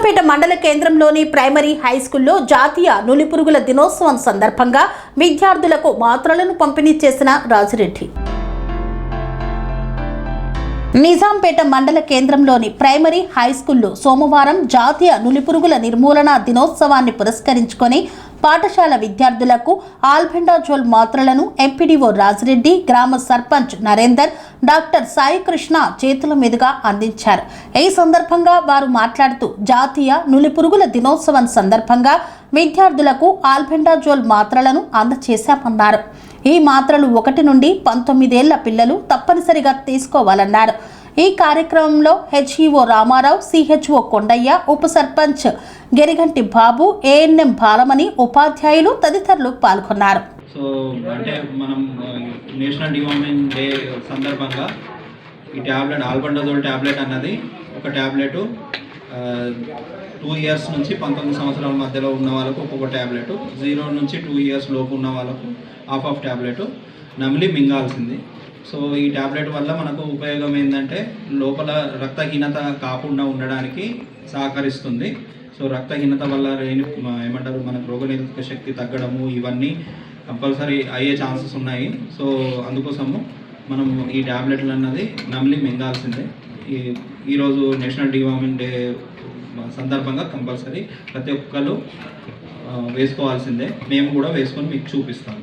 నిజాంపేట మండల కేంద్రంలోని primary high స్కూల్లో జాతీయ నులిపురుగుల దినోత్సవం సందర్భంగా విద్యార్థులకు మాత్రలను పంపిణీ చేసిన రాజిరెడ్డి. నిజాంపేట మండల కేంద్రంలోని ప్రైమరీ హై స్కూల్లో సోమవారం జాతీయ నులిపురుగుల నిర్మూలన దినోత్సవాన్ని పురస్కరించుకొని పాఠశాల విద్యార్థులకు ఆల్బెండాజోల్ మాత్రలను ఎంపీడీఓ రాజిరెడ్డి, గ్రామ సర్పంచ్ నరేందర్, డాక్టర్ సాయి కృష్ణ చేతుల మీదుగా అందించారు. ఈ సందర్భంగా వారు మాట్లాడుతూ జాతీయ నులిపురుగుల దినోత్సవం సందర్భంగా విద్యార్థులకు ఆల్బెండాజోల్ మాత్రలను అందజేశామన్నారు. ఈ మాత్రలు 1 నుండి 19 ఏళ్ల పిల్లలు తప్పనిసరిగా తీసుకోవాలన్నారు. ఈ కార్యక్రమంలో హెచ్ఈఓ రామారావు, సిహెచ్ఓ కొండయ్య, ఉప సర్పంచ్ గెరిగంటి బాబు, ఏఎన్ఎం బాలమణి, ఉపాధ్యాయులు తదితరులు పాల్గొన్నారు. సో అంటే మనం నేషనల్ డివార్మింగ్ డే సందర్భంగా ఈ ట్యాబ్లెట్ ఆల్బెండాజోల్ ట్యాబ్లెట్ అన్నది ఒక ట్యాబ్లెట్ 2 ఇయర్స్ నుంచి 19 సంవత్సరాల మధ్యలో ఉన్న వాళ్ళకు ఒక్కొక్క ట్యాబ్లెట్, 0 నుంచి 2 ఇయర్స్ లోపు ఉన్న వాళ్ళకు హాఫ్ ట్యాబ్లెట్ నమిలి మింగాల్సింది. సో ఈ ట్యాబ్లెట్ వల్ల మనకు ఉపయోగం ఏంటంటే లోపల రక్తహీనత కాకుండా ఉండడానికి సహకరిస్తుంది. సో రక్తహీనత వల్ల ఏమంటారు మనకు రోగనిరోధక శక్తి తగ్గడము ఇవన్నీ కంపల్సరీ అయ్యే ఛాన్సెస్ ఉన్నాయి. సో అందుకోసము మనం ఈ ట్యాబ్లెట్లు అన్నది నమిలి మింగాల్సిందే. ఈరోజు నేషనల్ డివార్మింగ్ డే సందర్భంగా కంపల్సరీ ప్రతి ఒక్కరు వేసుకోవాల్సిందే. మేము కూడా వేసుకొని మీకు చూపిస్తాము.